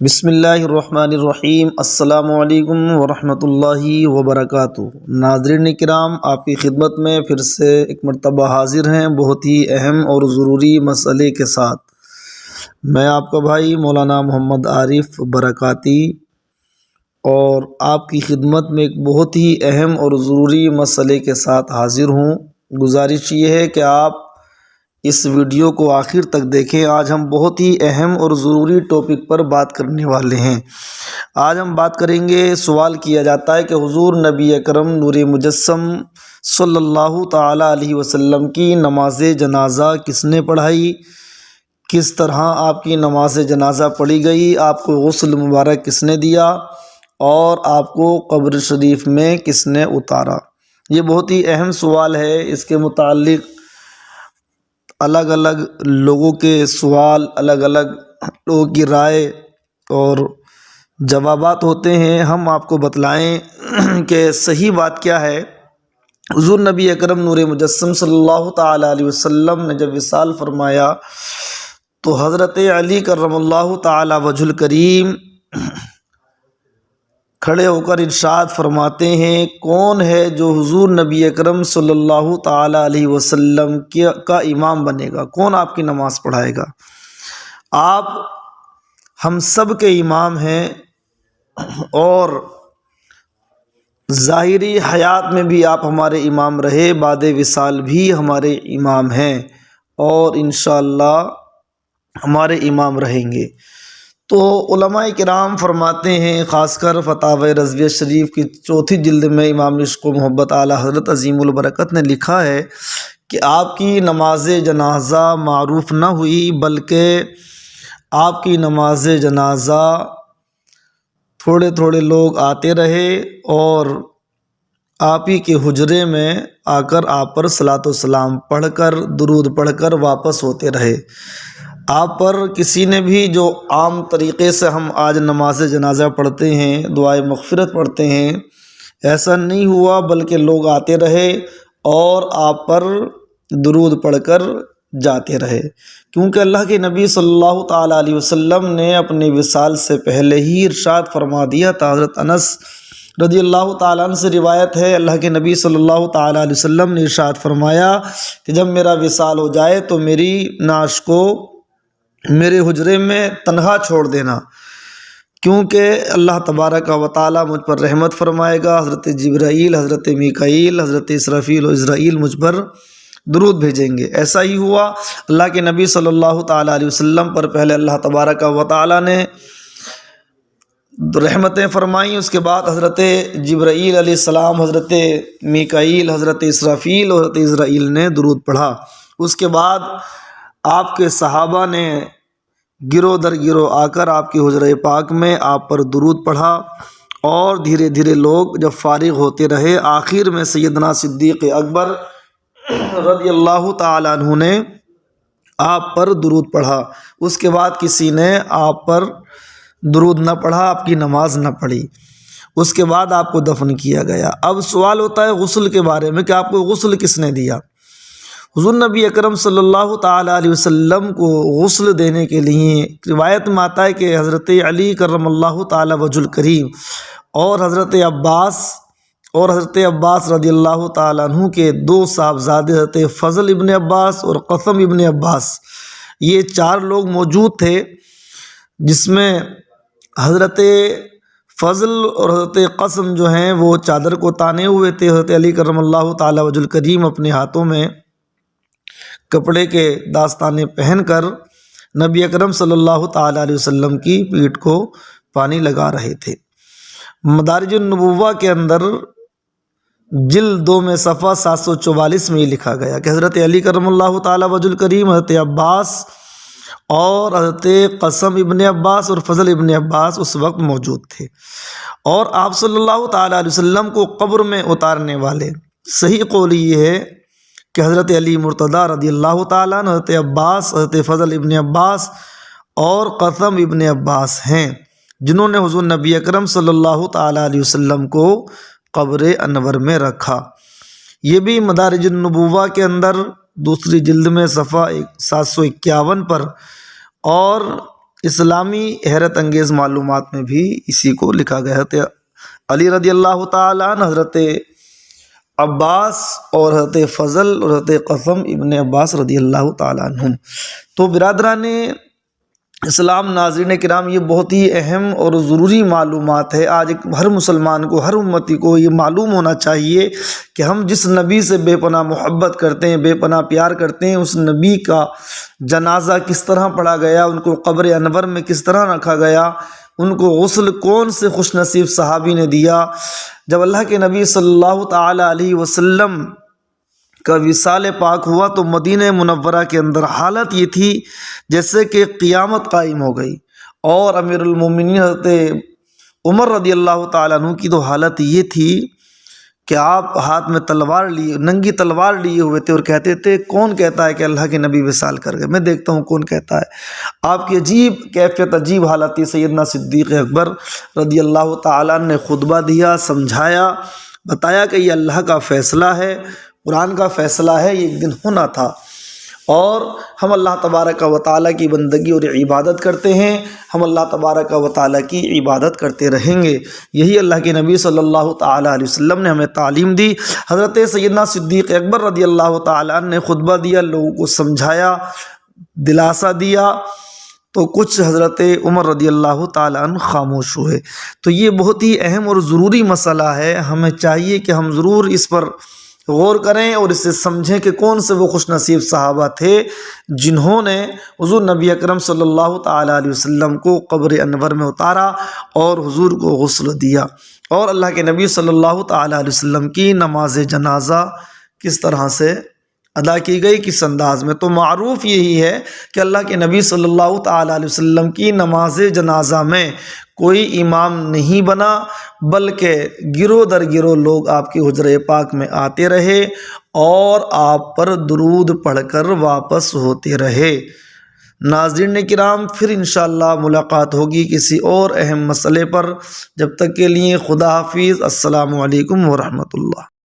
بسم اللہ الرحمن الرحیم۔ السلام علیکم ورحمۃ اللہ وبرکاتہ۔ ناظرین کرام، آپ کی خدمت میں پھر سے ایک مرتبہ حاضر ہیں بہت ہی اہم اور ضروری مسئلے کے ساتھ۔ میں آپ کا بھائی مولانا محمد عارف برکاتی اور آپ کی خدمت میں ایک بہت ہی اہم اور ضروری مسئلے کے ساتھ حاضر ہوں۔ گزارش یہ ہے کہ آپ اس ویڈیو کو آخر تک دیکھیں۔ آج ہم بہت ہی اہم اور ضروری ٹاپک پر بات کرنے والے ہیں۔ آج ہم بات کریں گے، سوال کیا جاتا ہے کہ حضور نبی اکرم نور مجسم صلی اللہ تعالیٰ علیہ وسلم کی نماز جنازہ کس نے پڑھائی؟ کس طرح آپ کی نماز جنازہ پڑھی گئی؟ آپ کو غسل مبارک کس نے دیا؟ اور آپ کو قبر شریف میں کس نے اتارا؟ یہ بہت ہی اہم سوال ہے۔ اس کے متعلق الگ الگ لوگوں کے سوال، الگ الگ لوگوں کی رائے اور جوابات ہوتے ہیں۔ ہم آپ کو بتلائیں کہ صحیح بات کیا ہے۔ حضور نبی اکرم نور مجسم صلی اللہ تعالیٰ علیہ وسلم نے جب وصال فرمایا تو حضرت علی کرم اللہ تعالیٰ وجہ الکریم کھڑے ہو کر ارشاد فرماتے ہیں، کون ہے جو حضور نبی اکرم صلی اللہ تعالیٰ علیہ وسلم کا امام بنے گا؟ کون آپ کی نماز پڑھائے گا؟ آپ ہم سب کے امام ہیں اور ظاہری حیات میں بھی آپ ہمارے امام رہے، بعد وصال بھی ہمارے امام ہیں اور انشاءاللہ ہمارے امام رہیں گے۔ تو علماء کرام فرماتے ہیں، خاص کر فتاوی رضویہ شریف کی 4 جلد میں امام عشق و محبت اعلیٰ حضرت عظیم البرکت نے لکھا ہے کہ آپ کی نماز جنازہ معروف نہ ہوئی، بلکہ آپ کی نماز جنازہ تھوڑے تھوڑے لوگ آتے رہے اور آپ ہی کے حجرے میں آ کر آپ پر صلاۃ و سلام پڑھ کر، درود پڑھ کر واپس ہوتے رہے۔ آپ پر کسی نے بھی، جو عام طریقے سے ہم آج نماز جنازہ پڑھتے ہیں، دعائے مغفرت پڑھتے ہیں، ایسا نہیں ہوا، بلکہ لوگ آتے رہے اور آپ پر درود پڑھ کر جاتے رہے، کیونکہ اللہ کے نبی صلی اللہ تعالیٰ علیہ وسلم نے اپنے وصال سے پہلے ہی ارشاد فرما دیا تھا۔ حضرت انس رضی اللہ تعالیٰ عنہ سے روایت ہے، اللہ کے نبی صلی اللہ تعالیٰ علیہ وسلم نے ارشاد فرمایا کہ جب میرا وصال ہو جائے تو میری نعش کو میرے حجرے میں تنہا چھوڑ دینا، کیونکہ اللہ تبارک و تعالیٰ مجھ پر رحمت فرمائے گا۔ حضرت جبرائیل، حضرت میکائیل، حضرت اسرافیل و عزرائیل مجھ پر درود بھیجیں گے۔ ایسا ہی ہوا۔ اللہ کے نبی صلی اللہ تعالیٰ علیہ وسلم پر پہلے اللہ تبارک و تعالیٰ نے رحمتیں فرمائیں، اس کے بعد حضرت جبرائیل علیہ السلام، حضرت میکائیل، حضرت اسرافیل اور حضرت عزرائیل نے درود پڑھا۔ اس کے بعد آپ کے صحابہ نے گروہ در گروہ آ کر آپ کے حجرہ پاک میں آپ پر درود پڑھا اور دھیرے دھیرے لوگ جب فارغ ہوتے رہے، آخر میں سیدنا صدیق اکبر رضی اللہ تعالیٰ عنہ نے آپ پر درود پڑھا۔ اس کے بعد کسی نے آپ پر درود نہ پڑھا، آپ کی نماز نہ پڑھی۔ اس کے بعد آپ کو دفن کیا گیا۔ اب سوال ہوتا ہے غسل کے بارے میں کہ آپ کو غسل کس نے دیا؟ حضور نبی اکرم صلی اللہ تعالیٰ علیہ وسلم کو غسل دینے کے لیے روایت میں آتا ہے کہ حضرت علی کرم اللہ تعالیٰ وجہ الکریم اور حضرت عباس رضی اللہ تعالیٰ عنہ کے 2 صاحبزادے حضرت فضل ابن عباس اور قسم ابن عباس، یہ 4 لوگ موجود تھے، جس میں حضرت فضل اور حضرت قسم جو ہیں وہ چادر کو تانے ہوئے تھے۔ حضرت علی کرم اللہ تعالیٰ وجہ الکریم اپنے ہاتھوں میں کپڑے کے داستانے پہن کر نبی اکرم صلی اللہ تعالیٰ علیہ وسلم کی پیٹھ کو پانی لگا رہے تھے۔ مدارج النبوہ کے اندر جلد 2 میں صفحہ 744 میں یہ لکھا گیا کہ حضرت علی کرم اللہ تعالیٰ وجہ الکریم، حضرت عباس اور حضرت قسم ابن عباس اور فضل ابن عباس اس وقت موجود تھے، اور آپ صلی اللہ تعالیٰ علیہ وسلم کو قبر میں اتارنے والے صحیح قول یہ ہے کہ حضرت علی مرتضیٰ رضی اللہ تعالیٰ عنہ، حضرت عباس، حضرت فضل ابن عباس اور قسم ابن عباس ہیں، جنہوں نے حضور نبی اکرم صلی اللہ تعالیٰ علیہ وسلم کو قبر انور میں رکھا۔ یہ بھی مدارج النبوہ کے اندر 2 جلد میں صفحہ 751 پر اور اسلامی حیرت انگیز معلومات میں بھی اسی کو لکھا گیا ہے۔ علی رضی اللہ تعالیٰ عنہ، حضرت عباس اور حضرت فضل اور حضرت قاسم ابن عباس رضی اللہ تعالیٰ عنہم۔ تو برادران اسلام، ناظرین کرام، یہ بہت ہی اہم اور ضروری معلومات ہے۔ آج ہر مسلمان کو، ہر امتی کو یہ معلوم ہونا چاہیے کہ ہم جس نبی سے بے پناہ محبت کرتے ہیں، بے پناہ پیار کرتے ہیں، اس نبی کا جنازہ کس طرح پڑھا گیا، ان کو قبر انور میں کس طرح رکھا گیا، ان کو غسل کون سے خوش نصیب صحابی نے دیا۔ جب اللہ کے نبی صلی اللہ تعالی علیہ وسلم کا وصال پاک ہوا تو مدینہ منورہ کے اندر حالت یہ تھی جیسے کہ قیامت قائم ہو گئی، اور امیر المومنین حضرت عمر رضی اللہ تعالیٰ عنہ کی تو حالت یہ تھی کہ آپ ہاتھ میں تلوار لیے، ننگی تلوار لیے ہوئے تھے، اور کہتے تھے کون کہتا ہے کہ اللہ کے نبی وصال کر گئے، میں دیکھتا ہوں کون کہتا ہے۔ آپ کی عجیب کیفیت، عجیب حالت تھی۔ سیدنا صدیق اکبر رضی اللہ تعالیٰ عنہ نے خطبہ دیا، سمجھایا، بتایا کہ یہ اللہ کا فیصلہ ہے، قرآن کا فیصلہ ہے، یہ ایک دن ہونا تھا، اور ہم اللہ تبارک و تعالیٰ کی بندگی اور عبادت کرتے ہیں، ہم اللہ تبارک و تعالیٰ کی عبادت کرتے رہیں گے۔ یہی اللہ کے نبی صلی اللہ تعالیٰ علیہ وسلم نے ہمیں تعلیم دی۔ حضرت سیدنا صدیق اکبر رضی اللہ تعالیٰ عنہ نے خطبہ دیا، لوگوں کو سمجھایا، دلاسا دیا، تو کچھ حضرت عمر رضی اللہ تعالیٰ عنہ خاموش ہوئے۔ تو یہ بہت ہی اہم اور ضروری مسئلہ ہے، ہمیں چاہیے کہ ہم ضرور اس پر غور کریں اور اسے سمجھیں کہ کون سے وہ خوش نصیب صحابہ تھے جنہوں نے حضور نبی اکرم صلی اللہ تعالیٰ علیہ وسلم کو قبر انور میں اتارا اور حضور کو غسل دیا، اور اللہ کے نبی صلی اللہ تعالیٰ علیہ وسلم کی نماز جنازہ کس طرح سے ادا کی گئی، کس انداز میں۔ تو معروف یہی ہے کہ اللہ کے نبی صلی اللہ تعالیٰ علیہ وسلم کی نماز جنازہ میں کوئی امام نہیں بنا، بلکہ گروہ در گروہ لوگ آپ کے حجرہ پاک میں آتے رہے اور آپ پر درود پڑھ کر واپس ہوتے رہے۔ ناظرین کرام، پھر انشاءاللہ ملاقات ہوگی کسی اور اہم مسئلے پر۔ جب تک کے لیے خدا حافظ، السلام علیکم ورحمۃ اللہ۔